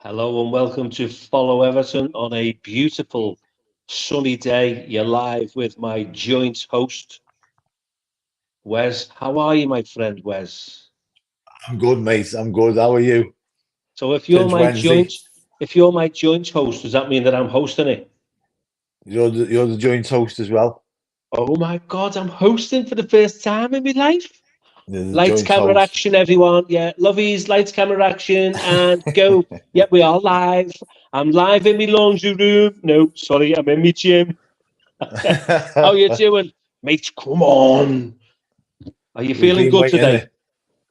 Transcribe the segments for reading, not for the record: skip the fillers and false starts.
Hello and welcome to Follow Everton on a beautiful sunny day. You're live with my joint host, Wez. How are you, my friend Wez? I'm good, mate. I'm good. How are you? So Since Wednesday, if you're my joint host, does that mean that I'm hosting it? you're the joint host as well. Oh my God, I'm hosting for the first time in my life. You're the Lights, joint camera, host. action, everyone. Yeah, lovies, lights, camera, action, and go. Yep, we are live. I'm live in my laundry room. No, sorry, I'm in my gym. How you doing? Mate, come on. Are you We've feeling been good waiting. today?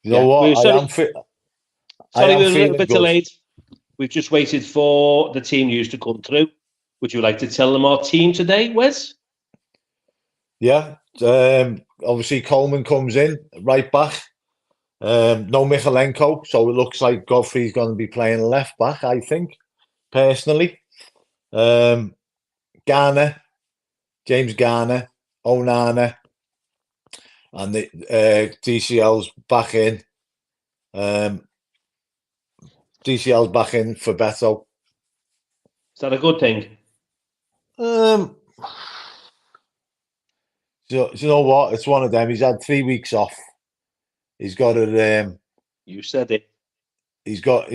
You know Yeah. what? We're sorry, I sorry am we're a little feeling bit good. delayed. We've just waited for the team news to come through. Would you like to tell them our team today, Wes? Yeah. Obviously Coleman comes in right back. No Michalenko, so it looks like Godfrey's going to be playing left back. I think personally. Um, Garner, James Garner, Onana, and the DCL's back in. Um, DCL's back in for Beto. Is that a good thing? Um, so you know what? It's one of them. He's had 3 weeks off. He's got a. You said it. He's got.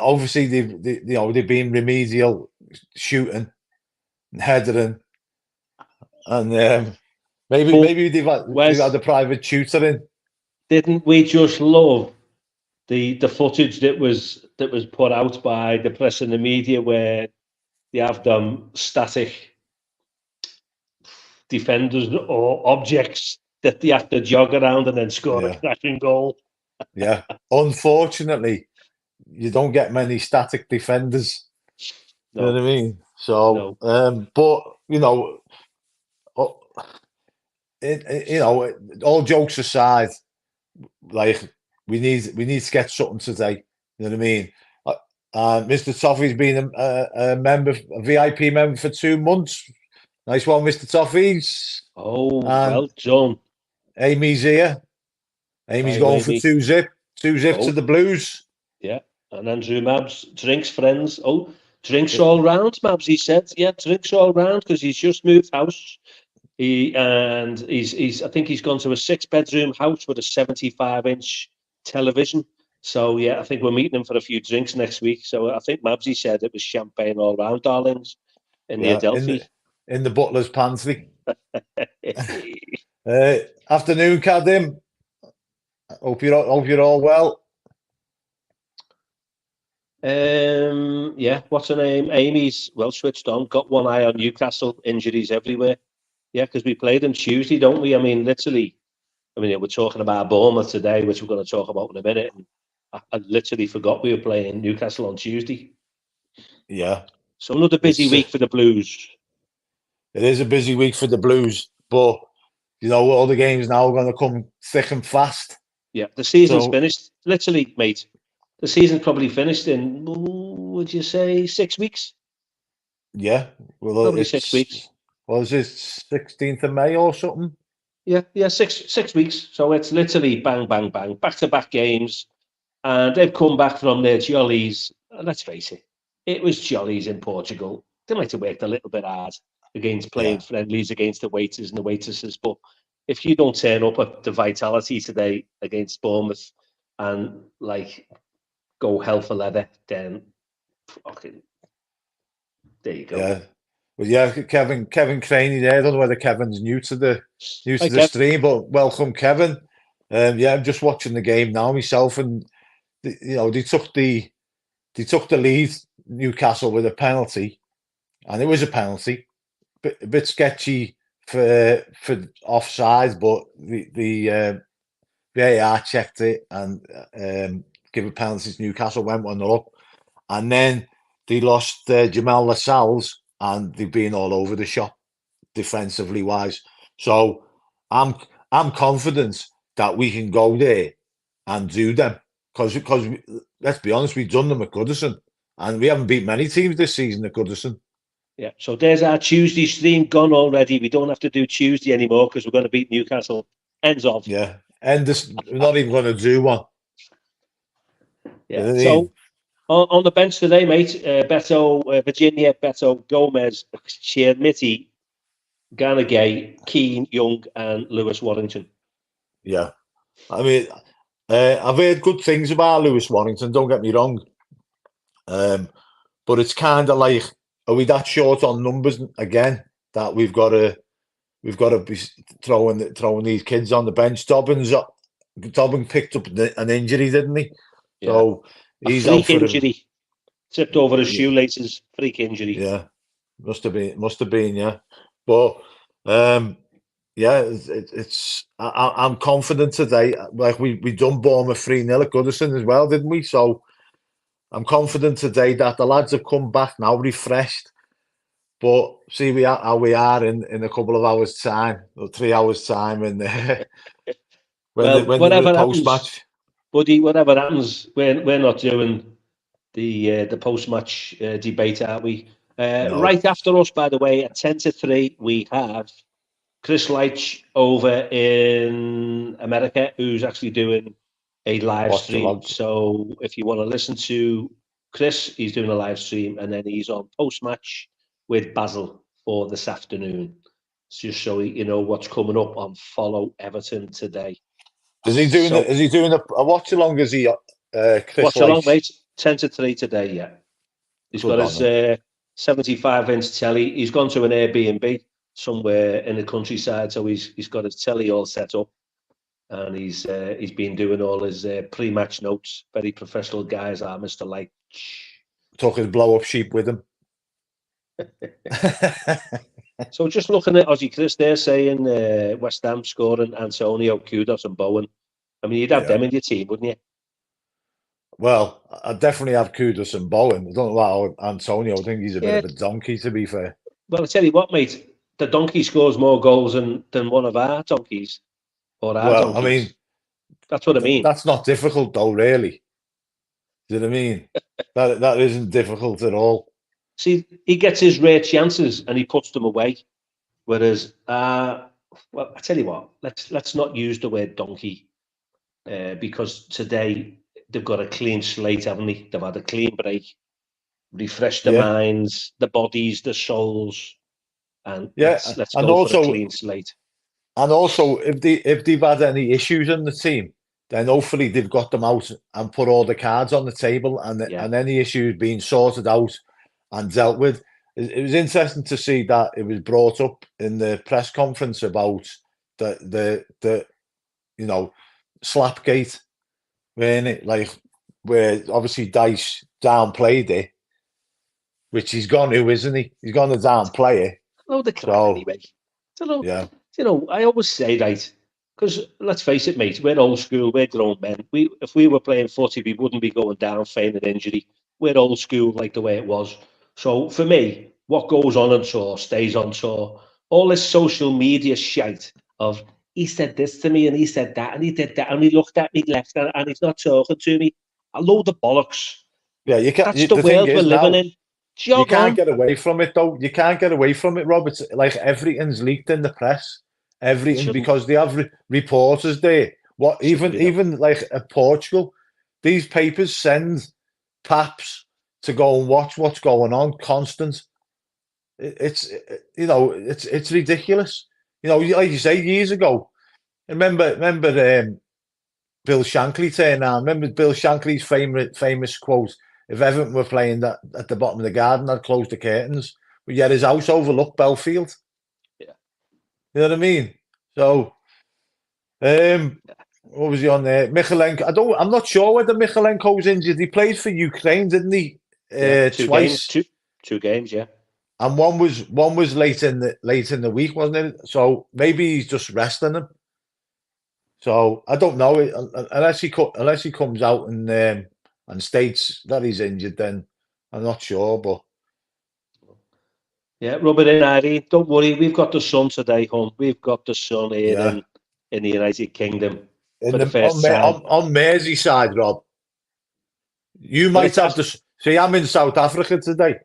Obviously they've been remedial shooting, and headering, and maybe But they've had Wes, a private tutor in. didn't we just love the footage that was put out by the press and the media where they have them static defenders or objects that they have to jog around and then score a Yeah, cracking goal? yeah. Unfortunately, you don't get many static defenders. You know No, what I mean? So, no. but uh, all jokes aside, like we need to get something today. You know what I mean? Mr. Toffee's been a member, a VIP member for 2 months. Nice one, Mr. Toffee's. Oh, And well done. Amy's here. Amy's Hi, going for Wavy. 2-zip. 2-zip to Oh, the Blues. yeah. And Andrew Mabs, drinks, friends. Oh, drinks all round, Mabs, he said. Yeah, drinks all round because he's just moved house. He's I think he's gone to a 6 bedroom house with a 75-inch television. So yeah, I think we're meeting him for a few drinks next week. So I think Mabsy said it was champagne all round, darlings, in the Yeah, Adelphi. in the butler's pantry. Uh, Afternoon, Cadim. Hope you're all well. Yeah, what's her name? Amy's well switched on. Got one eye on Newcastle. Injuries everywhere. Yeah, because we played them Tuesday, don't we? I mean, literally. I mean, we're talking about Bournemouth today, which we're going to talk about in a minute. And I literally forgot we were playing Newcastle on Tuesday. Yeah, So another busy it's week for the Blues. it is a busy week for the Blues, but all the games now are going to come thick and fast. Yeah, the season's So finished. Literally, mate. The season's probably finished in, would you say, 6 weeks? yeah, well, Probably 6 weeks. was it 16th of May or something? Yeah, six weeks. So it's literally bang, bang, bang, back-to-back games. And they've come back from their jollies. Let's face it, it was jollies in Portugal. They might have worked a little bit hard against playing Yeah, friendlies against the waiters and the waitresses. But if you don't turn up at the Vitality today against Bournemouth and like go hell for leather, then fucking there you go. yeah. Well, yeah, Kevin Craney there. I don't know whether Kevin's new Hi, to the Kev. stream, but welcome, Kevin. Yeah, I'm just watching the game now myself, and they took the lead, Newcastle, with a penalty, and it was a penalty. A bit sketchy for offside, but the VAR checked it and gave a penalty to Newcastle, went 1-0 up, and then they lost Jamal Lascelles, and they've been all over the shop defensively wise. So I'm I'm confident that we can go there and do them because let's be honest, we've done them at Goodison, and we haven't beat many teams this season at Goodison. Yeah, so there's our Tuesday stream gone already. We don't have to do Tuesday anymore because we're going to beat Newcastle. Ends of. Yeah, and we're not even going to do one. You Yeah. know what I So mean? On the bench today, mate, Virginia, Beto, Gomez, Chermiti, Ganagay, Keane, Young, and Lewis Warrington. Yeah. I mean, I've heard good things about Lewis Warrington, don't get me wrong. But it's kind of like, are we that short on numbers again that we've got to be throwing these kids on the bench? Dobbins picked up an injury, didn't he? Yeah. So a he's freak out for injury. Tipped over his shoelaces. Freak injury. Yeah, must have been. Yeah, but yeah, I'm confident today. Like we done Bournemouth 3-0 at Goodison as well, didn't we? So I'm confident today that the lads have come back now refreshed. But see, how we are in a couple of hours' time, or 3 hours' time, and when the post match, buddy, whatever happens, we're not doing the post match debate, are we? No. Right after us, by the way, at 10 to 3, we have Chris Leitch over in America, who's actually doing a live stream. So if you want to listen to Chris, he's doing a live stream, and then he's on post match with Basil for this afternoon. Just so you know what's coming up on Follow Everton today. Is he doing a watch along? Is he Chris watch along, mate? 10 to 3 today. Yeah, he's got his 75-inch telly. He's gone to an Airbnb somewhere in the countryside, so he's got his telly all set up, and he's been doing all his pre-match notes. Very professional guys are Mr. Light. Took his blow-up sheep with him. So just looking at Aussie Chris there saying West Ham scoring Antonio, Kudos and Bowen. I mean, you'd have them in your team, wouldn't you? Well, I definitely have Kudos and Bowen. I don't know about Antonio. I think he's a bit of a donkey, to be fair. Well, I tell you what, mate, the donkey scores more goals than one of our donkeys. Or our donkeys. I mean, that's what I mean. That's not difficult, though, really. Do you know what I mean? that isn't difficult at all. See, he gets his rare chances and he puts them away. Whereas, well, I tell you what, let's not use the word donkey because today they've got a clean slate, haven't they? They've had a clean break, refreshed their minds, the bodies, the souls, and let's go for a clean slate. And also, if they've had any issues in the team, then hopefully they've got them out and put all the cards on the table, and any issues being sorted out and dealt with. It was interesting to see that it was brought up in the press conference about the Slapgate, when it, like, where obviously Dice downplayed it, which he's gone to, isn't he? He's gone to downplay it. Oh, the crap anyway. Yeah. You know, I always say, right, because let's face it, mate, we're old school, we're grown men. If we were playing footy, we wouldn't be going down feigning injury. We're old school, like the way it was. So for me, what goes on tour stays on tour. All this social media shite of he said this to me and he said that and he did that and he looked at me left and he's not talking to me. A load of bollocks. Yeah, you can't. That's the world we're living in. You can't get away from it, though. You can't get away from it, Rob. It's like everything's leaked in the press. Everything, because they have reporters there. What even like at Portugal, these papers send paps to go and watch what's going on. Constant. It's ridiculous. You know, like you say, years ago. Remember Bill Shankly saying that. Remember Bill Shankly's famous quote: "If Everton were playing that at the bottom of the garden, I'd close the curtains." But yet his house overlooked Belfield. Yeah. You know what I mean? So, what was he on there? Michalenko. I'm not sure whether Michalenko's injured. He played for Ukraine, didn't he? Twice. Two games, yeah. And one was late in the week, wasn't it? So maybe he's just resting him. So I don't know, unless he comes out and states that he's injured, then I'm not sure. But yeah, rub it in, Irene. Don't worry, we've got the sun today, hon. We've got the sun here in the United Kingdom for the first time. On Merseyside, Rob. You might have to see. I'm in South Africa today.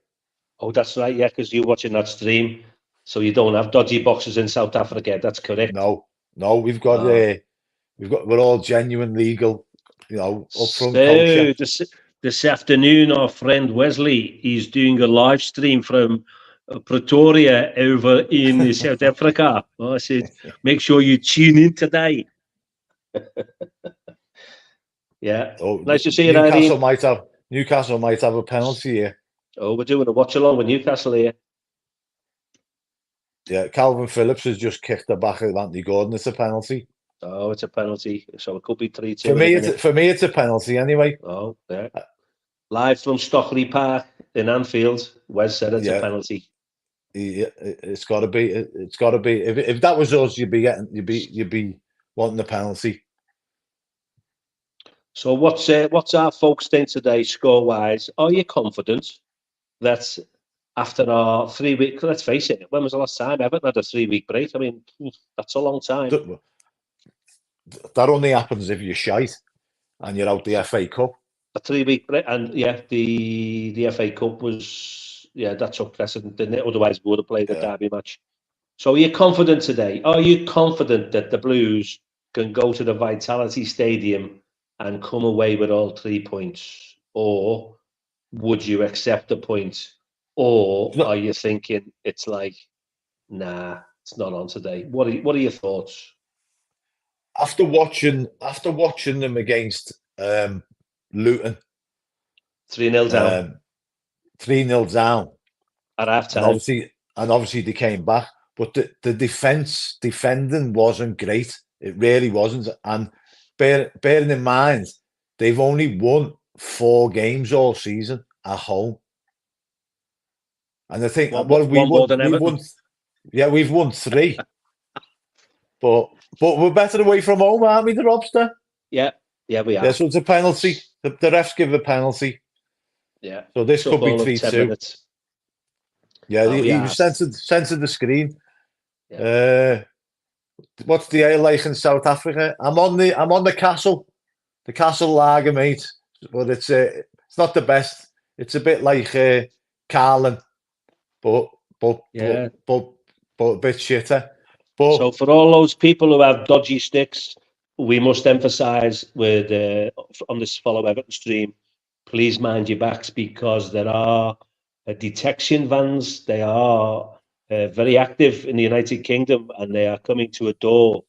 Oh, that's right, yeah, because you're watching that stream, so you don't have dodgy boxes in South Africa. That's correct. No, we've got we're all genuine, legal, upfront culture. this afternoon, our friend Wesley is doing a live stream from Pretoria over in South Africa. I said, make sure you tune in today. Yeah. Oh, Nice to see you, Irene. Newcastle might have a penalty here. Oh, we're doing a watch along with Newcastle here. Yeah, Calvin Phillips has just kicked the back of Anthony Gordon. It's a penalty. Oh, it's a penalty. So it could be 3-2. For me, it's a penalty anyway. Oh, yeah. Live from Stockley Park in Anfield, Wes said it's a penalty. Yeah, it's got to be. It's got to be. If that was us, you'd be wanting the penalty. So what's our folks saying today, score wise? Are you confident that after our 3 week? Let's face it. When was the last time Everton had a 3 week break? I mean, that's a long time. That only happens if you're shite and you're out the FA Cup. A 3 week break, and the FA Cup was that took precedent, didn't it? Otherwise, we would have played the derby match. So, are you confident today? Are you confident that the Blues can go to the Vitality Stadium and come away with all 3 points, or would you accept the point, or are you thinking it's like, nah, it's not on today? What are your thoughts? After watching them against Luton, 3-0 down. 3-0 down at half time. And obviously they came back, but the defending wasn't great. It really wasn't. And bearing in mind, they've only won 4 games all season at home. And I think we've won 3. But we're better away from home, aren't we, the Robster? Yeah, we are. Yeah, so it's a penalty. The refs give a penalty. Yeah. So this could be 3-2. Yeah, he was sent to the screen. Yeah. What's the ale like in South Africa? I'm on the castle. The castle lager, mate. But it's not the best. It's a bit like Carlin, but a bit shitter. But so for all those people who have dodgy sticks, we must emphasise with on this Follow Everton stream, please mind your backs, because there are detection vans. They are very active in the United Kingdom, and they are coming to a door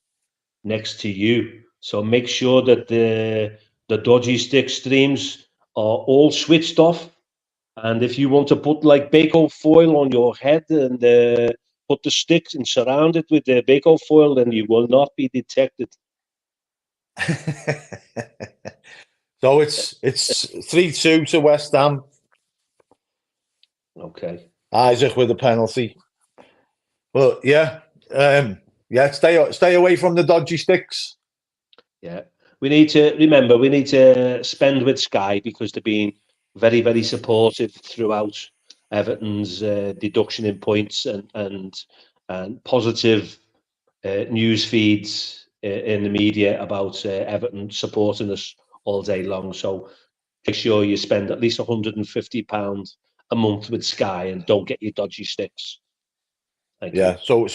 next to you. So make sure that the dodgy stick streams are all switched off. And if you want to put like bacon foil on your head and put the sticks and surround it with the bacon foil, then you will not be detected. So it's 3-2 to West Ham. Okay. Isaac with a penalty. Well, stay away from the dodgy sticks. Yeah, we need to spend with Sky, because they've been very, very supportive throughout Everton's deduction in points and positive news feeds in the media about Everton supporting us all day long. So make sure you spend at least £150 a month with Sky and don't get your dodgy sticks. Thank you. So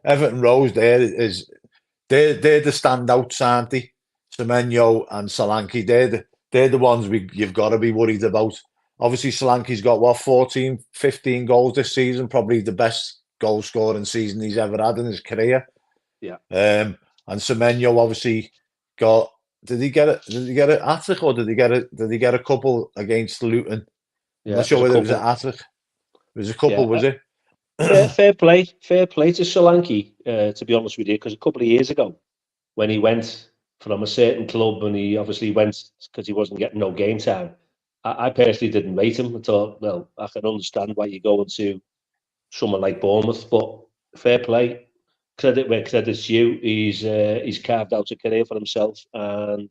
Everton Rose they're the standouts, aren't they? Semenyo and Solanke, they're the ones you've got to be worried about. Obviously, Solanke's got 14, 15 goals this season, probably the best goal scoring season he's ever had in his career. Yeah. And Semenyo obviously got. Did he get a hat-trick, or did he get a couple against Luton? Yeah, I'm not sure whether it was a hat-trick. It was a couple, was it? Fair play to Solanke, to be honest with you, because a couple of years ago, when he went from a certain club and he obviously went because he wasn't getting no game time, I personally didn't rate him. I thought, well, I can understand why you're going to someone like Bournemouth, but fair play, credit where credit's due. He's carved out a career for himself and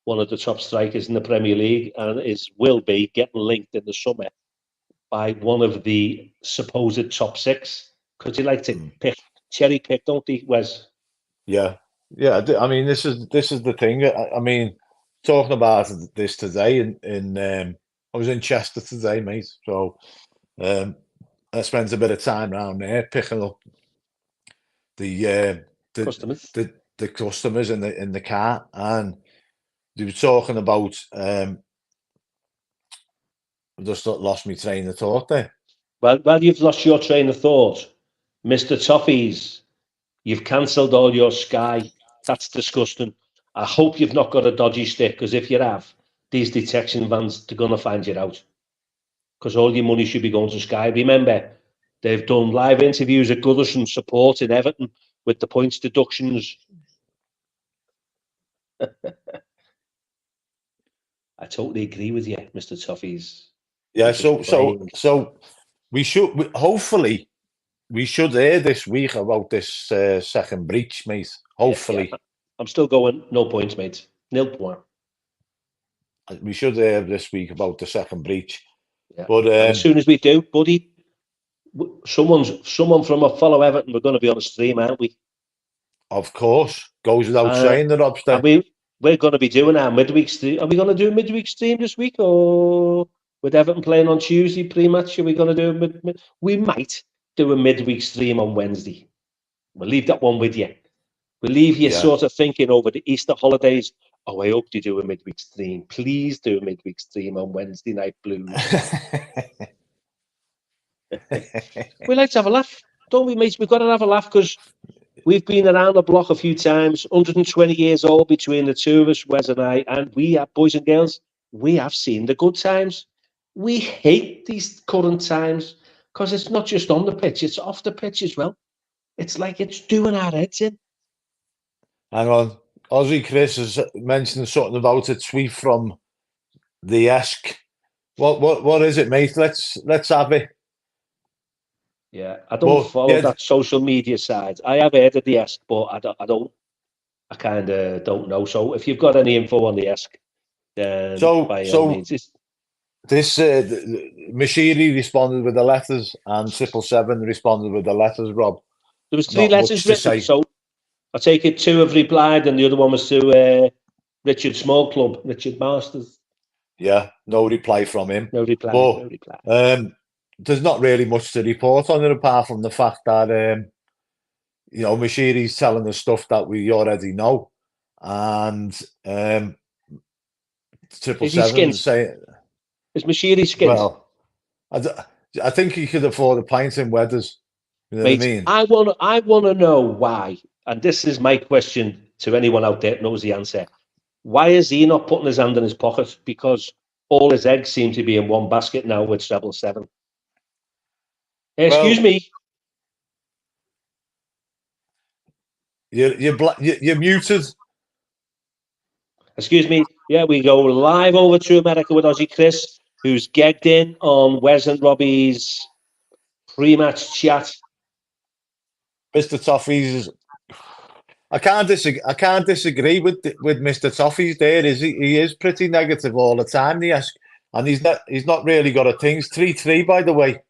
one of the top strikers in the Premier League, and will be getting linked in the summer by one of the supposed top 6, because you like to cherry pick, don't they, Wes? Yeah. I mean, this is the thing. I mean, talking about this today, I was in Chester today, mate. So I spent a bit of time around there picking up the customers, the customers in the car, and they were talking about I just lost my train of thought there. Well, you've lost your train of thought. Mr. Toffees, you've cancelled all your Sky. That's disgusting. I hope you've not got a dodgy stick, because if you have, these detection vans, they're going to find you out. Because all your money should be going to Sky. Remember, they've done live interviews at Goodison supporting Everton with the points deductions. I totally agree with you, Mr. Toffees. Yeah, so we should hopefully we should hear this week about this second breach, mate. Hopefully, yeah. I'm still going no points, mate. 0 point. We should hear this week about the second breach. Yeah. But as soon as we do, buddy, someone from a follow Everton, we're going to be on a stream, aren't we? Of course, goes without saying that, Robster. We're going to be doing our midweek stream. Are we going to do a midweek stream this week, or with Everton playing on Tuesday pre-match? Are we going to do we might do a midweek stream on Wednesday. We'll leave that one with you. We'll leave you sort of thinking over the Easter holidays. Oh, I hope you do a midweek stream. Please do a midweek stream on Wednesday Night Blues. We like to have a laugh, don't we, mates? We've got to have a laugh, because we've been around the block a few times, 120 years old between the two of us, Wez and I, and we have, boys and girls, we have seen the good times. We hate these current times, because it's not just on the pitch, it's off the pitch as well. It's like it's doing our heads in. Hang on. Aussie Chris has mentioned something about a tweet from the Esk. What is it, mate? Let's have it. Yeah, I don't follow that social media side. I have heard of the Esk, but I kind of don't know. So if you've got any info on the Esk, then by all means. This Mashiri responded with the letters, and 777 responded with the letters, Rob. There was 3 letters written, so I take it 2 have replied, and the other one was to Richard Small Club, Richard Masters. Yeah, no reply from him. No reply. There's not really much to report on it, apart from the fact that Mashiri's telling us stuff that we already know, and 777 saying, is Mashiri skint? Well, I think he could afford a pint in Weathers. You know what I mean? I want to know why, and this is my question to anyone out there that knows the answer. Why is he not putting his hand in his pocket? Because all his eggs seem to be in one basket now with 777. Excuse me. You're muted. Excuse me. Yeah, we go live over to America with Aussie Chris, who's gegged in on Wez and Robbie's pre-match chat. Mr. Toffee's. I can't disagree with Mr. Toffee's. There is he is pretty negative all the time. Yes, and he's not really got a thing. It's 3-3, by the way.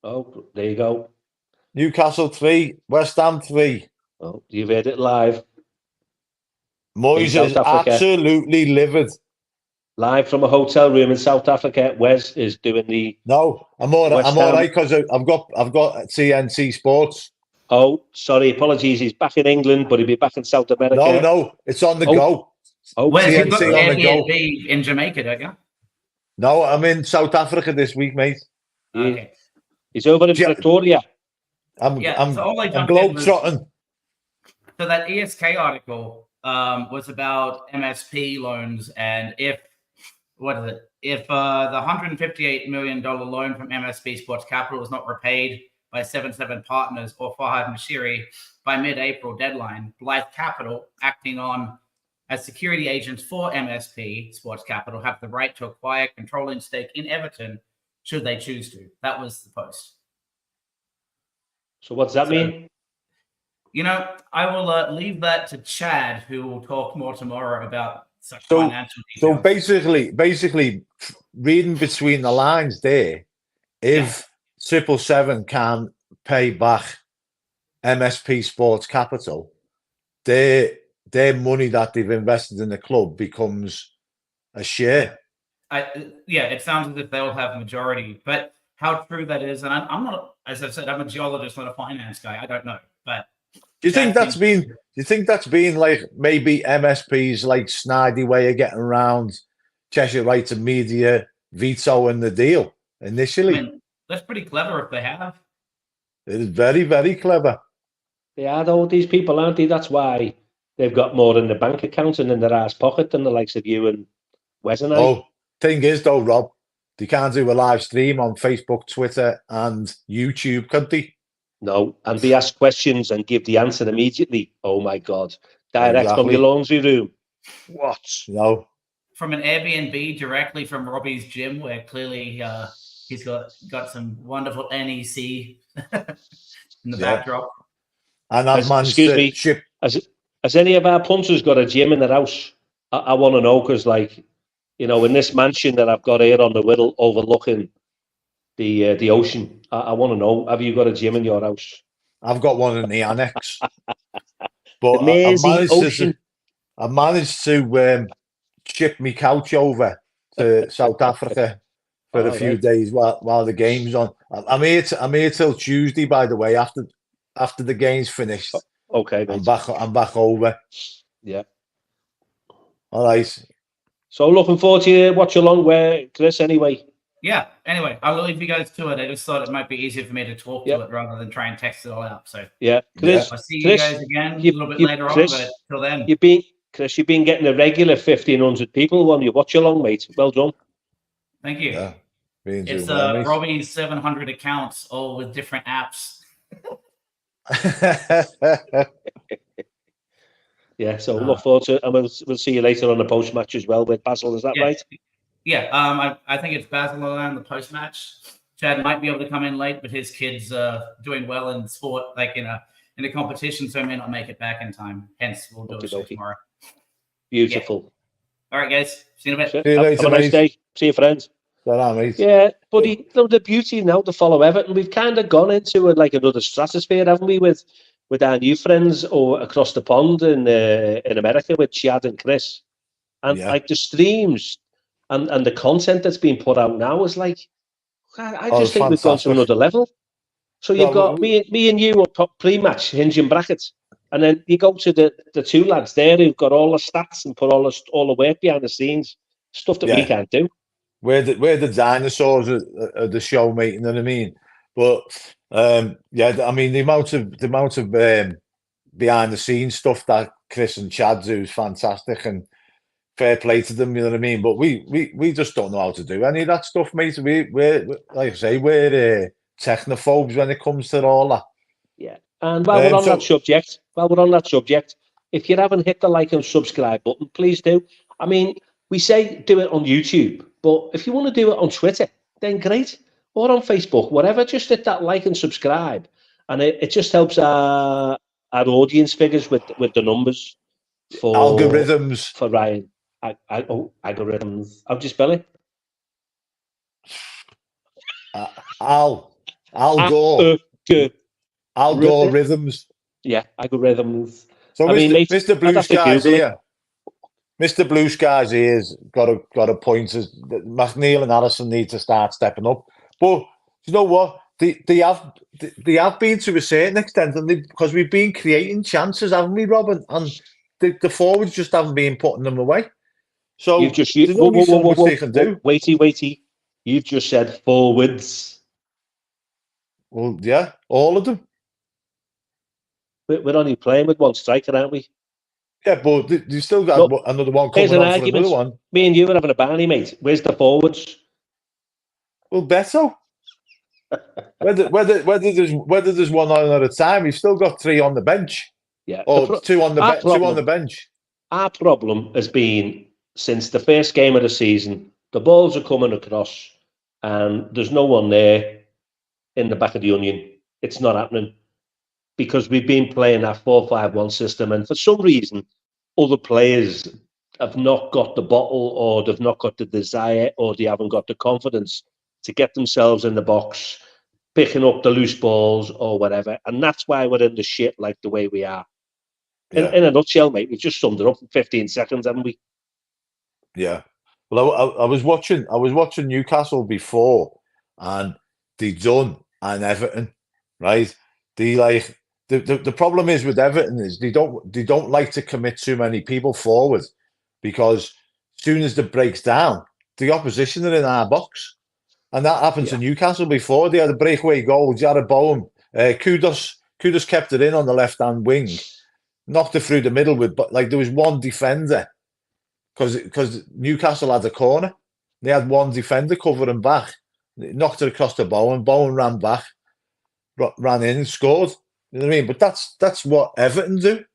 Oh, there you go. Newcastle 3, West Ham 3. Oh, you've heard it live. Moyes is absolutely livid. Live from a hotel room in South Africa. Wez is doing the. No, I'm all right because I've got TNT Sports. Oh, sorry, apologies. He's back in England, but he'll be back in South America. No, it's on the go. Oh, Where's you got Airbnb in Jamaica, don't you? No, I'm in South Africa this week, mate. Okay. He's over in Pretoria. I'm globetrotting. So that ESK article was about MSP loans, and if the $158 million loan from MSP Sports Capital was not repaid by 7-7 partners or Farhad Mashiri by mid-April deadline, Blythe Capital, acting on as security agents for MSP Sports Capital, have the right to acquire controlling stake in Everton should they choose to. That was the post. So what does that mean? I will leave that to Chad, who will talk more tomorrow about such financial details. So basically, reading between the lines there, if 777 can pay back MSP Sports Capital, their money that they've invested in the club becomes a share. It sounds as if they'll have majority, but how true that is, and I'm not, as I said, I'm a geologist, not a finance guy. I don't know, but do you think that's been like maybe MSP's like snidey way of getting around Cheshire Rights and Media vetoing the deal I initially. mean, that's pretty clever if they have. It is very, very clever. They are, though, these people, aren't they? That's why they've got more in the bank account and in their ass pocket than the likes of you and Wes and I. Oh, thing is though, Rob, they can't do a live stream on Facebook, Twitter, and YouTube, could they? No, and be asked questions and give the answer immediately. Oh my God. Direct from your Exactly. laundry room. What? No. From an Airbnb directly from Robbie's gym, where clearly he's got some wonderful NEC in the backdrop. And I've managed to ship. Has any of our punters got a gym in their house? I want to know, because, like, you know, in this mansion that I've got here on the Whittle overlooking the ocean, I want to know, have you got a gym in your house? I've got one in the annex. But I've managed to ship my couch over to South Africa for a few days while the game's on. I'm here till Tuesday, by the way, after the game's finished. Okay, mate. I'm back over. Yeah. All right. So looking forward to watch along with Chris anyway. Yeah. Anyway, I'll leave you guys to it. I just thought it might be easier for me to talk to it rather than try and text it all out. So yeah, Chris. I'll see you guys again a little bit later on. But till then, you've been getting a regular 1,500 people on your watch along, mate. Well done. Thank you. Yeah. It's Robbie's 700 accounts, all with different apps. Yeah, so look forward to it, and we'll see you later on the post match as well with Basil. Is that right? Yeah, I think it's Basil on the post match. Chad might be able to come in late, but his kid's doing well in sport, like in a competition, so he may not make it back in time. Hence, we'll do it tomorrow. Beautiful. Yeah. All right, guys. See you in a bit. See you later, have a nice day. See you, friends. Yeah, but the beauty now to follow Everton, we've kind of gone into another stratosphere, haven't we, with our new friends or across the pond in America with Chad and Chris, and like the streams and the content that's being put out now is like, I just think we've gone to another level. So you've got me and you up pre-match hinging brackets, and then you go to the two lads there who've got all the stats and put all the work behind the scenes, stuff that we can't do. We're the dinosaurs of the show, mate. You know what I mean? But I mean the amount of behind the scenes stuff that Chris and Chad do is fantastic, and fair play to them. You know what I mean? But we just don't know how to do any of that stuff, mate. We're like I say, we're technophobes when it comes to all that. Yeah, and while we're on that subject, if you haven't hit the like and subscribe button, please do. I mean, we say do it on YouTube, but if you want to do it on Twitter, then great, or on Facebook, whatever. Just hit that like and subscribe, and it just helps our audience figures with the numbers for algorithms for Ryan. Algorithms. How'd you spell it? Algorithms. Yeah, algorithms. So Mr. Blue Skies here. Mr. Blue Skies here's got a point. McNeil and Allison need to start stepping up. But you know what? They have been to a certain extent, and because we've been creating chances, haven't we, Robin? And the forwards just haven't been putting them away. So there's only so much they can do. Waity. You've just said forwards. Well, yeah, all of them. We're only playing with one striker, aren't we? Yeah, but you still got another one coming on for another one. Me and you are having a Barney, mate. Where's the forwards? Well, better. whether there's one on at a time, we've still got three on the bench. Yeah, or two on the bench. Our problem has been since the first game of the season. The balls are coming across, and there's no one there in the back of the onion. It's not happening because we've been playing that 4-5-1 system, and for some reason, other players have not got the bottle, or they've not got the desire, or they haven't got the confidence to get themselves in the box, picking up the loose balls or whatever. And that's why we're in the shit like the way we are. In a nutshell, mate, we've just summed it up in 15 seconds, haven't we? Yeah. Well, I was watching Newcastle before, and they done an Everton, right? The problem is with Everton is they don't like to commit too many people forward, because as soon as it breaks down, the opposition are in our box. And that happened to Yeah. Newcastle before. They had a breakaway goal. Jared Bowen. Kudus kept it in on the left-hand wing. Knocked it through the middle but there was one defender because Newcastle had a corner. They had one defender covering back. Knocked it across to Bowen. Bowen ran back, ran in and scored. You know what I mean? But that's what Everton do.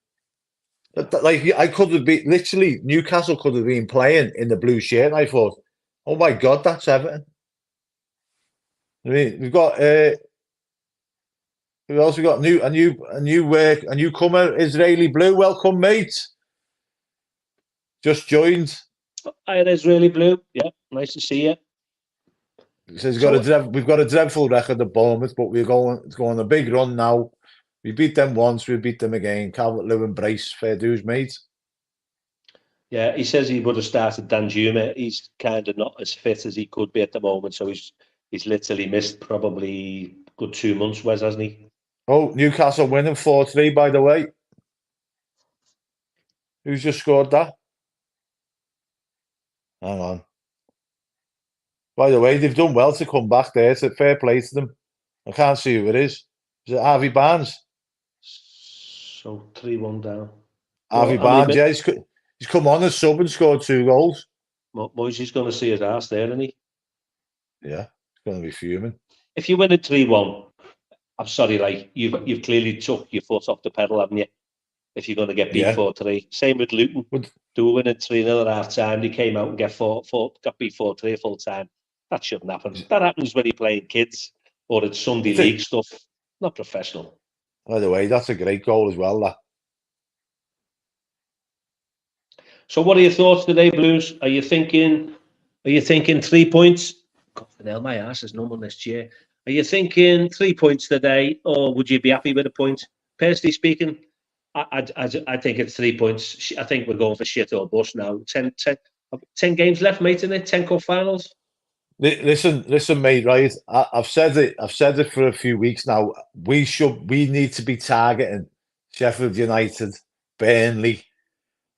I could have been literally Newcastle could have been playing in the blue shirt. And I thought, oh my God, that's Everton. I mean, we've got who else? We got a newcomer, Israeli Blue. Welcome, mate. Just joined. Hi, Israeli Blue. Yeah, nice to see you. He says we've got a dreadful record at Bournemouth, but we're going on a big run now. We beat them once, we beat them again. Calvert-Lewin, brace, fair dues, mate. Yeah, he says he would have started Danjuma. He's kind of not as fit as he could be at the moment, so he's literally missed probably a good 2 months, Wes, hasn't he? Oh, Newcastle winning 4-3, by the way. Who's just scored that? Hang on. By the way, they've done well to come back there. It's a fair play to them. I can't see who it is. Is it Harvey Barnes? So 3-1 down. Harvey Barnes, yeah. He's come on as sub and scored 2 goals. Moisey's going to see his ass there, isn't he? Yeah, he's going to be fuming. If you win at 3-1, I'm sorry, you've clearly took your foot off the pedal, haven't you? If you're going to get beat 4-3. Same with Luton. They were winning 3-0 at half time. They came out and got beat 4-3 full time. That shouldn't happen. That happens when you're playing kids or it's Sunday league stuff. Not professional. By the way, that's a great goal as well, that. So what are your thoughts today, Blues? Are you thinking 3 points? God, hell, my ass is numb on this chair. Are you thinking 3 points today, or would you be happy with a point? Personally speaking, I think it's 3 points. I think we're going for shit or bust now. 10 games left, mate, isn't it? 10 cup finals. Listen, mate. Right, I've said it for a few weeks now. We need to be targeting Sheffield United, Burnley,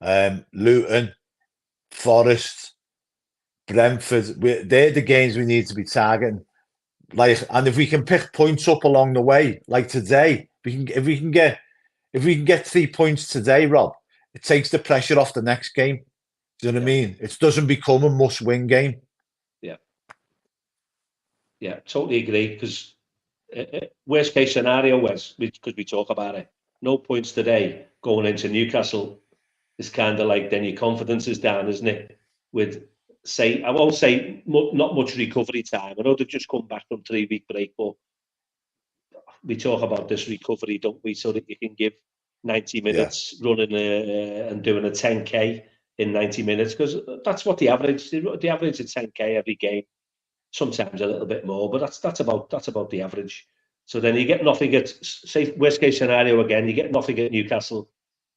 Luton, Forest, Brentford. They're the games we need to be targeting. And if we can pick points up along the way, like today, if we can get 3 points today, Rob, it takes the pressure off the next game. Do you know what I mean? It doesn't become a must-win game. Yeah, totally agree. Because worst case scenario was, because we talk about it, no points today going into Newcastle is kind of like then your confidence is down, isn't it? I won't say not much recovery time. I know they've just come back from 3-week break, but we talk about this recovery, don't we? So that you can give 90 minutes running and doing a 10K in 90 minutes, because that's what the average is 10K every game. Sometimes a little bit more, but that's about the average. So then you get nothing at, say, worst case scenario again, you get nothing at Newcastle.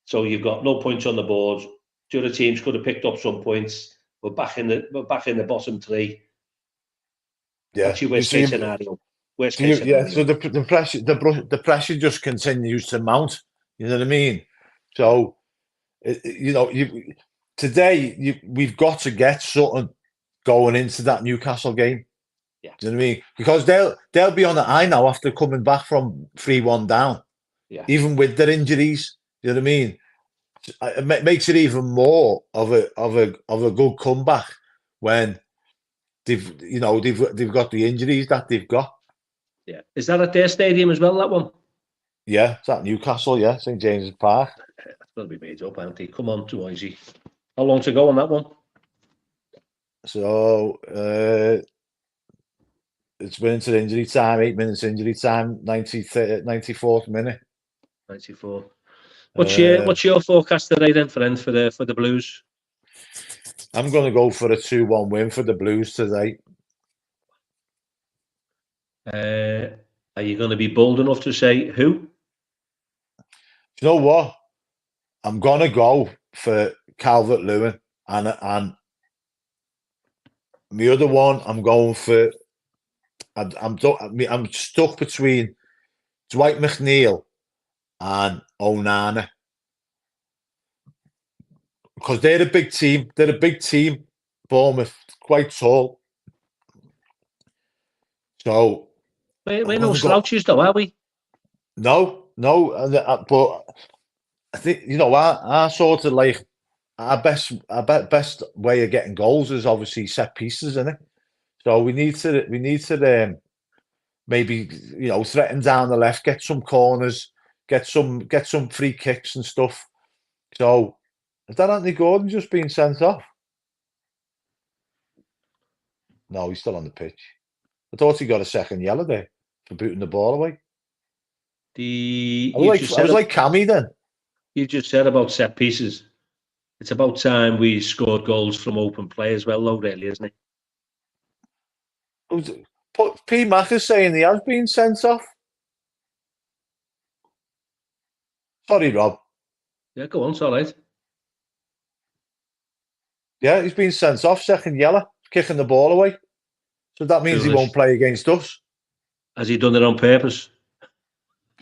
So you've got no points on the board. The other teams could have picked up some points. We're back in the bottom 3. Yeah, that's your worst case scenario. Worst case scenario. Yeah, so the pressure just continues to mount. You know what I mean? So today we've got to get something going into that Newcastle game. Yeah. Do you know what I mean? Because they'll be on the high now after coming back from 3-1 down. Yeah. Even with their injuries. You know what I mean? It makes it even more of a good comeback when they've got the injuries that they've got. Yeah. Is that at their stadium as well, that one? Yeah, it's at Newcastle, yeah, St James's Park. That's got to be made up, hasn't it? Come on, too easy. How long to go on that one? So it's been into injury time, 8 minutes injury time, 94th minute. 94. What's your forecast today then for the Blues? I'm going to go for a 2-1 win for the Blues today. Are you going to be bold enough to say who? You know what? I'm going to go for Calvert-Lewin, and the other one I'm going for. I'm stuck between Dwight McNeil and Onana, because they're a big team. They're a big team, Bournemouth, quite tall. So We're no slouches, though, are we? no, but I think our sort of like our best way of getting goals is obviously set pieces, isn't it? So we need to maybe threaten down the left, get some corners, get some free kicks and stuff. So is that Anthony Gordon just being sent off? No, he's still on the pitch. I thought he got a second yellow there for booting the ball away. I was like Cammy then. You just said about set pieces. It's about time we scored goals from open play as well, though, really, isn't it? P. Mac is saying he has been sent off. Sorry, Rob. Yeah, go on, it's all right. Yeah, he's been sent off, second yellow, kicking the ball away. So that means he won't play against us. Has he done it on purpose?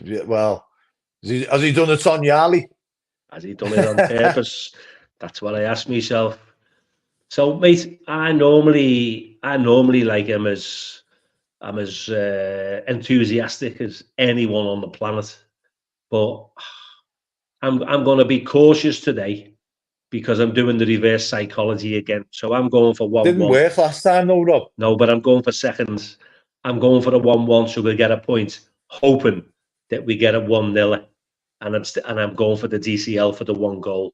Yeah, well, has he done it on Yali? Has he done it on purpose? That's what I ask myself. So, mate, I normally like him as enthusiastic as anyone on the planet, but I'm going to be cautious today because I'm doing the reverse psychology again. So I'm going for 1-1. Didn't work last time, though, Rob. No, but I'm going for seconds. I'm going for a 1-1, so we'll get a point, hoping that we get a 1-0, and I'm going for the DCL for the 1 goal.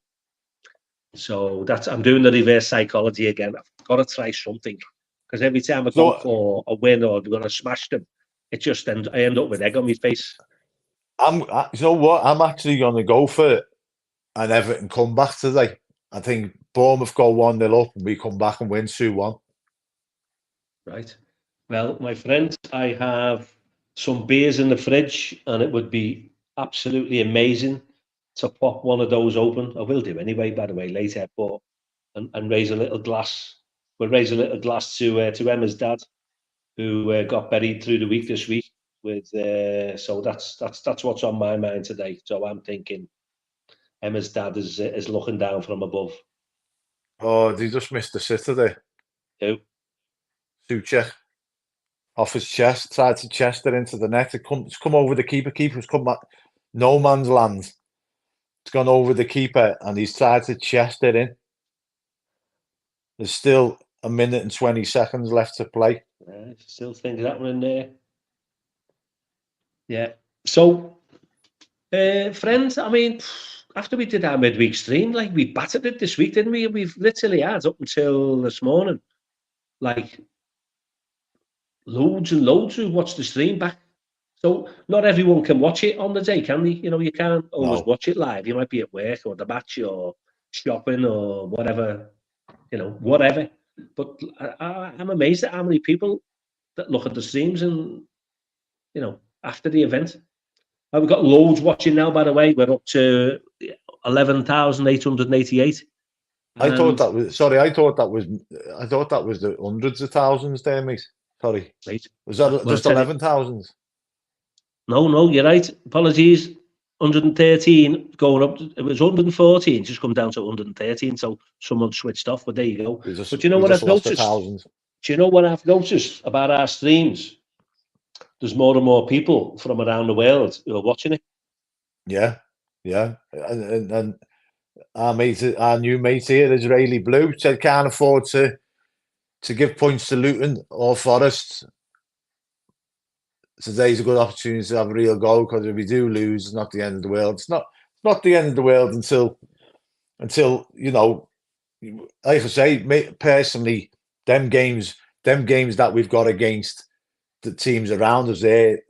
So I'm doing the reverse psychology again. I've got to try something because every time I go for a win or we're going to smash them, I end up with egg on my face. You know what? I'm actually going to go for an Everton comeback today. I think Bournemouth go 1-0 up and we come back and win 2-1. Right. Well, my friend, I have some beers in the fridge and it would be absolutely amazing to pop one of those open. I will do anyway, by the way, later, but and raise a little glass. We'll raise a little glass to Emma's dad, who got buried through the week this week. So that's what's on my mind today. So I'm thinking Emma's dad is looking down from above. Oh, they just missed the sitter there. Who? Suchek. Off his chest, tried to chest it into the net. It's come over the keeper. Keeper's come back. No man's land. It's gone over the keeper and he's tried to chest it in. There's still 1 minute and 20 seconds left to play. I still think that one in there. Yeah. So, friends, I mean, after we did our midweek stream, like we battered it this week, didn't we? We've literally had up until this morning, like loads and loads who watched the stream back. So not everyone can watch it on the day, can they? You can't always watch it live. You might be at work or the match or shopping or whatever, whatever. But I'm amazed at how many people that look at the streams and, after the event. We've got loads watching now, by the way. We're up to 11,888. I thought that was the hundreds of thousands there, mate. Sorry. Right. Was that just 11,000? No, you're right. Apologies. 113 going up. It was 114, just come down to 113. So someone switched off, but there you go. But you know what I've noticed? Do you know what I've noticed about our streams? There's more and more people from around the world who are watching it. Yeah. And our new mate here, Israeli Blue, said can't afford to give points to Luton or Forest. Today's a good opportunity to have a real goal because if we do lose, it's not the end of the world. It's not the end of the world until like I say, personally, them games that we've got against the teams around us, they're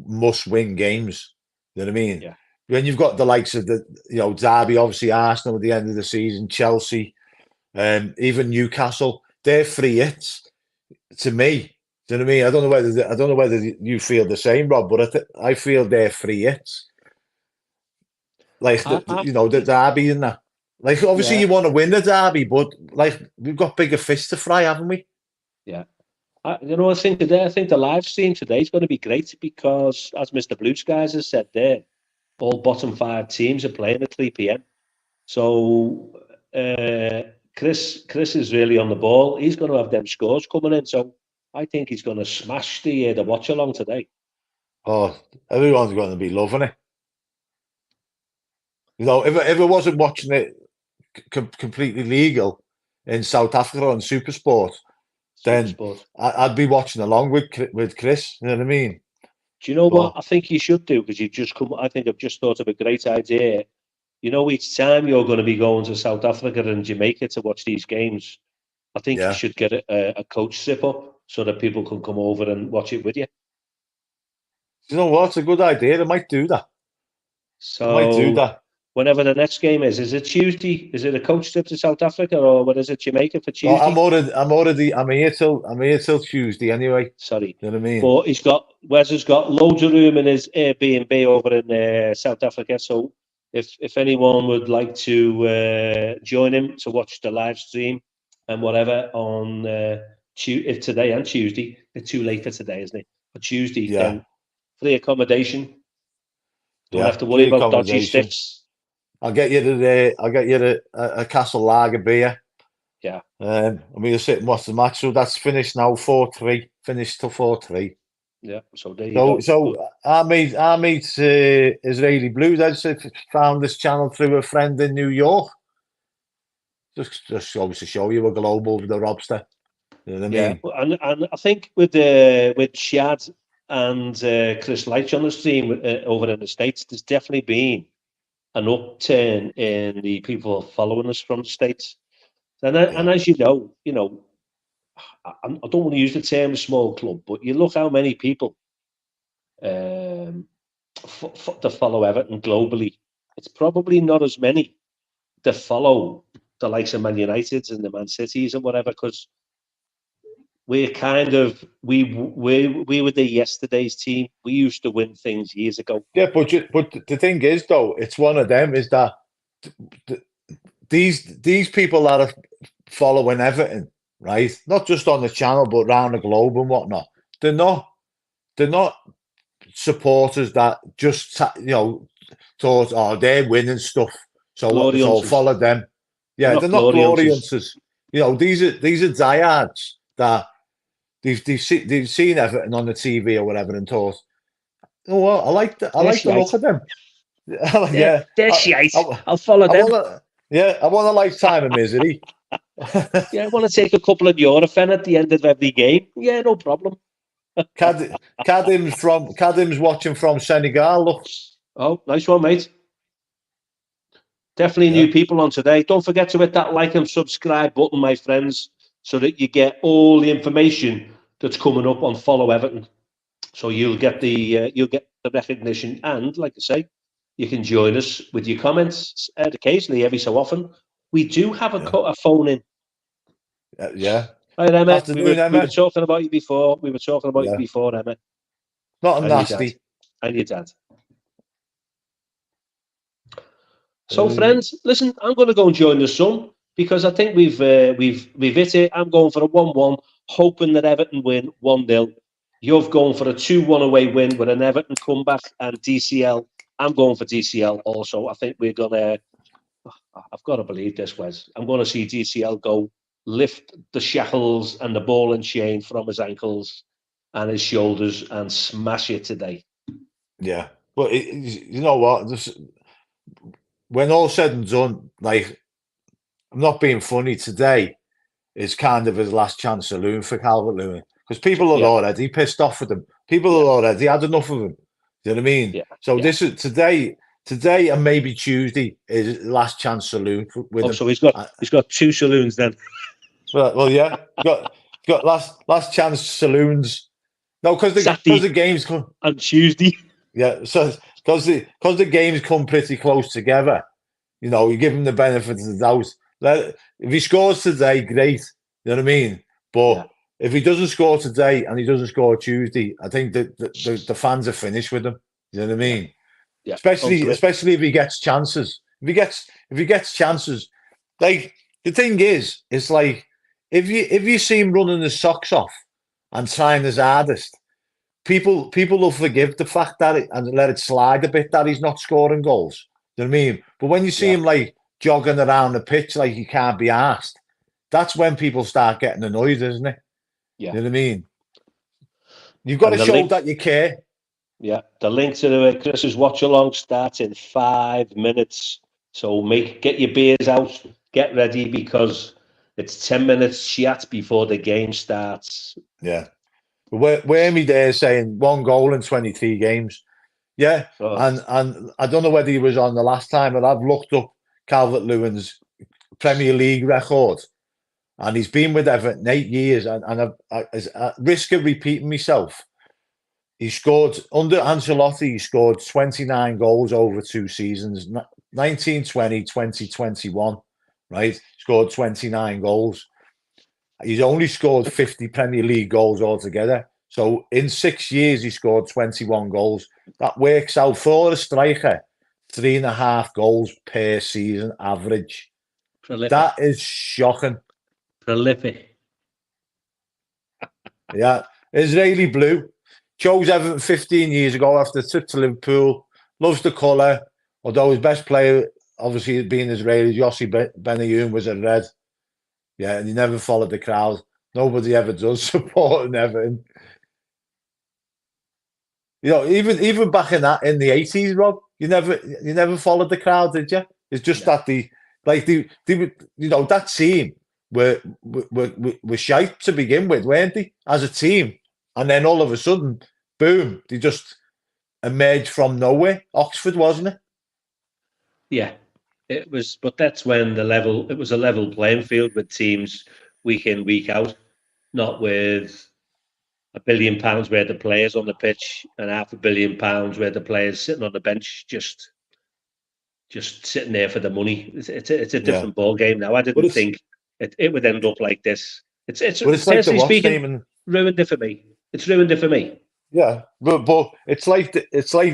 must-win games. You know what I mean? Yeah. When you've got the likes of the Derby, obviously Arsenal at the end of the season, Chelsea, even Newcastle, they're free hits to me. Do you know what I mean? I don't know whether you feel the same, Rob, but I feel they're free hits. Like the Derby and that. Like obviously you want to win the Derby, but like we've got bigger fish to fry, haven't we? Yeah. I think the live stream today is going to be great because, as Mr. Blue Skies has said there, all bottom 5 teams are playing at 3 p.m. So Chris is really on the ball. He's going to have them scores coming in, so I think he's going to smash the watch along today. Oh, everyone's going to be loving it. You know, if I wasn't watching it completely legal in South Africa on SuperSport, then Sport. I'd be watching along with Chris. You know what I mean? Do you know But- what I think you should do? Because you've just come. I think I've just thought of a great idea. You know, each time you're going to be going to South Africa and Jamaica to watch these games, I think Yeah. you should get a coach sip up so that people can come over and watch it with you. You know what? It's a good idea. I might do that. I might do So that. whenever the next game is it Tuesday? Is it a coach trip to South Africa or what is it, Jamaica for Tuesday? Oh, I'm here till Tuesday anyway. Sorry. You know what I mean? But Wes has got loads of room in his Airbnb over in South Africa. So if anyone would like to join him to watch the live stream and whatever on today and Tuesday, it's too late for today, isn't it? For Tuesday, Yeah. then free accommodation. Don't Yeah, have to worry free about dodgy accommodation. sticks. I'll get you a Castle Lager beer. Yeah. And we'll sit and watch the match. So that's finished now, 4-3. Finished till 4-3. Yeah. So there you go. So our mates Israeli Blues, I'd say, found this channel through a friend in New York. Just obviously show you we're global with the Robster. You know what I mean? And I think with Shad and Chris Leitch on the stream over in the States, there's definitely been an upturn in the people following us from the States. And as you know, I don't want to use the term small club, but you look how many people to follow Everton globally. It's probably not as many that follow the likes of Man United and the Man Cities and whatever, because we're kind of we were the yesterday's team. We used to win things years ago. Yeah, but the thing is, though, it's one of them is that these people that are following Everton, right? Not just on the channel, but around the globe and whatnot. They're not supporters that just thought, oh, they're winning stuff, so follow them. Yeah, they're not gloriouses. You know, these are diehards that they've seen Everton on the TV or whatever and thought, oh, well, I like the look of them. Yeah, they're shite. I'll follow them. I want a lifetime of misery. Yeah, I want to take a couple of Eurofen at the end of every game. Yeah, no problem. Kadim's watching from Senegal. Look. Oh, nice one, mate. Definitely new people on today. Don't forget to hit that like and subscribe button, my friends, so that you get all the information that's coming up on Follow Everton. So you'll get the recognition, and like I say, you can join us with your comments occasionally, every so often. We do have a phone in. Yeah. Hi, Emma. Afternoon, Emma. We were talking about you before. You before, Emma. Not nasty. And your dad. So, friends, listen. I'm going to go and join the sun because I think we've hit it. I'm going for a 1-1, hoping that Everton win 1-0. You're going for a 2-1 away win with an Everton comeback and DCL. I'm going for DCL also. I think we're gonna. I've got to believe this, Wes. I'm going to see DCL go lift the shackles and the ball and chain from his ankles and his shoulders and smash it today. Yeah, but you know what? When all said and done, like, I'm not being funny, today is kind of his last chance saloon for Calvert-Lewin, because people are already pissed off with him. People are already had enough of him. You know what I mean? Yeah. So this is today and maybe Tuesday is last chance saloon with him. So he's got two saloons then. Well, yeah, got last chance saloons. No, because the games come on Tuesday. Yeah, so because the games come pretty close together, you know, you give him the benefit of the doubt. If he scores today, great. You know what I mean? But if he doesn't score today and he doesn't score Tuesday, I think that the fans are finished with him. You know what I mean? Yeah. Especially if he gets chances. If he gets chances, like, the thing is, it's like if you see him running his socks off and trying his hardest, people will forgive the fact that and let it slide a bit that he's not scoring goals. You know what I mean? But when you see him like jogging around the pitch like he can't be asked, that's when people start getting annoyed, isn't it? Yeah. You know what I mean? You've got And to the show link, that you care. yeah, the link to the Chris's watch along starts in 5 minutes. So get your beers out, get ready, because it's 10 minutes chat before the game starts. Yeah. Where me there saying 1 goal in 23 games. Yeah. Oh, And I don't know whether he was on the last time, but I've looked up Calvert-Lewin's Premier League record, and he's been with Everton 8 years. And at risk of repeating myself, he scored under Ancelotti. He scored 29 goals over 2 seasons, 1920, 2021. Right, scored 29 goals. He's only scored 50 Premier League goals altogether. So in 6 years, he scored 21 goals. That works out for a striker, 3.5 goals per season average. prolific. That is shocking. Prolific. Yeah. Israeli Blue. Chose Everton 15 years ago after the trip to Liverpool. Loves the colour. Although his best player, obviously being Israeli, Yossi Benayoun, was a red. Yeah, and he never followed the crowd. Nobody ever does supporting Everton. You know, even back in the 80s, Rob, you never followed the crowd, did you? It's just that they that team were shite to begin with, weren't they? As a team, and then all of a sudden, boom, they just emerged from nowhere. Oxford, wasn't it? Yeah, it was, but that's when it was a level playing field with teams week in, week out, not with £1 billion worth of players on the pitch and £500 million worth of players sitting on the bench, just sitting there for the money. It's a different ball game now. I didn't think it would end up like this. It's like personally speaking, ruined it for me. It's ruined it for me. Yeah, but it's like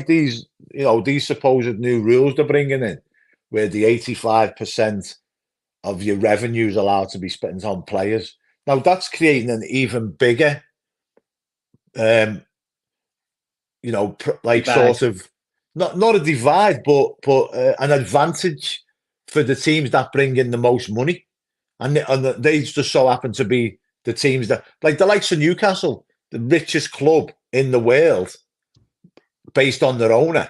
these these supposed new rules they're bringing in, where the 85% of your revenue is allowed to be spent on players. Now that's creating an even bigger, divide. Sort of not a divide, but an advantage for the teams that bring in the most money, and they just so happen to be the teams that, like the likes of Newcastle, the richest club in the world, based on their owner,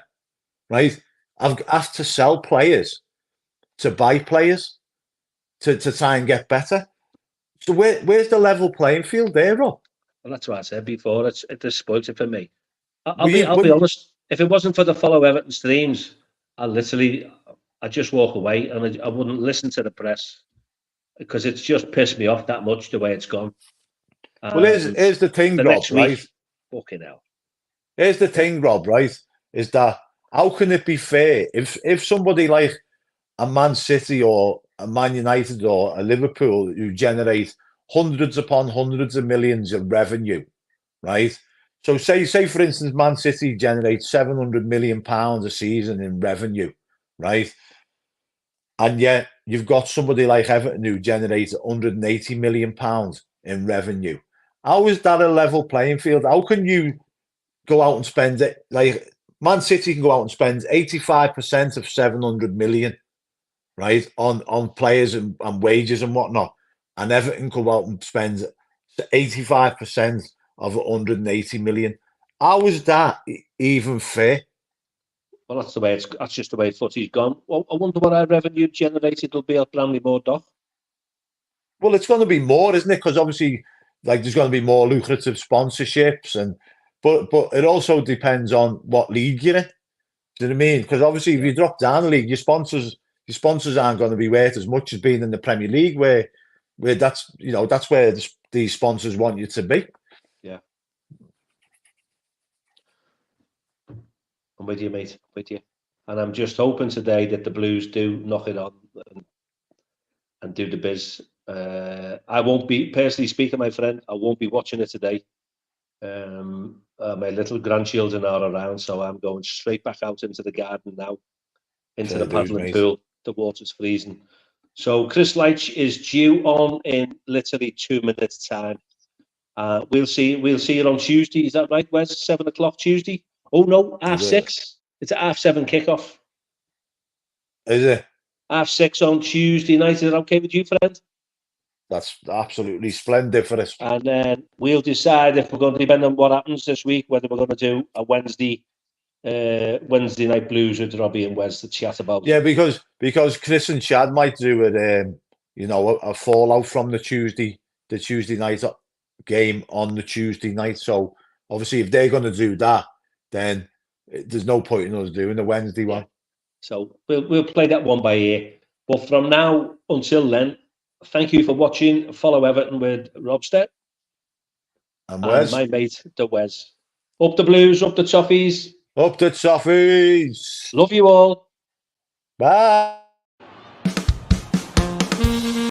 right? Have to sell players to buy players to try and get better. So where's the level playing field there, Rob? Well, that's what I said before. It just spoils it for me. I'll be honest. If it wasn't for the follow Everton streams, I'd just walk away and I wouldn't listen to the press, because it's just pissed me off that much the way it's gone. Well, here's the thing, Rob, right? Fucking hell. Here's the thing, Rob, right? Is that how can it be fair if somebody like a Man City or a Man United or a Liverpool, who generate hundreds upon hundreds of millions of revenue, right? So say for instance, Man City generates £700 million a season in revenue, right? And yet you've got somebody like Everton who generates £180 million in revenue. How is that a level playing field? How can you go out and spend it? Like Man City can go out and spend 85% of 700 million, right, on players and wages and whatnot, and Everton can go out and spend 85% of 180 million. How is that even fair? Well, that's just the way footy's gone. Well, I wonder what our revenue generated will be at Bramley Moor, Doc. Well, it's going to be more, isn't it? Because obviously, like, there's going to be more lucrative sponsorships, but it also depends on what league you're in. Do you know what I mean? Because obviously, if you drop down the league, your sponsors aren't going to be worth as much as being in the Premier League, where that's where these sponsors want you to be. Yeah, I'm with you, mate. I'm with you, and I'm just hoping today that the Blues do knock it on and do the biz. I won't be, personally speaking, my friend, I won't be watching it today. My little grandchildren are around, so I'm going straight back out into the garden now, into the paddling pool. The water's freezing. So Chris Leitch is due on in literally 2 minutes' time. We'll see you on Tuesday. Is that right, Wes? 7 o'clock Tuesday? Oh no, 6:30. It's at 7:30 kickoff. Is it? 6:30 on Tuesday night. Is it okay with you, friend? That's absolutely splendid for us. And then we'll decide if we're going to, depend on what happens this week, whether we're going to do a Wednesday night blues with Robby and Wez to chat about. Yeah, because Chris and Chad might do it. You know, a fallout from the Tuesday night game on the Tuesday night. So obviously, if they're going to do that, then there's no point in us doing the Wednesday one. So we'll play that one by ear. But from now until then, thank you for watching. Follow Everton with Robstead And and my mate, the Wez. Up the Blues, up the Toffees. Up the Toffees. Love you all. Bye.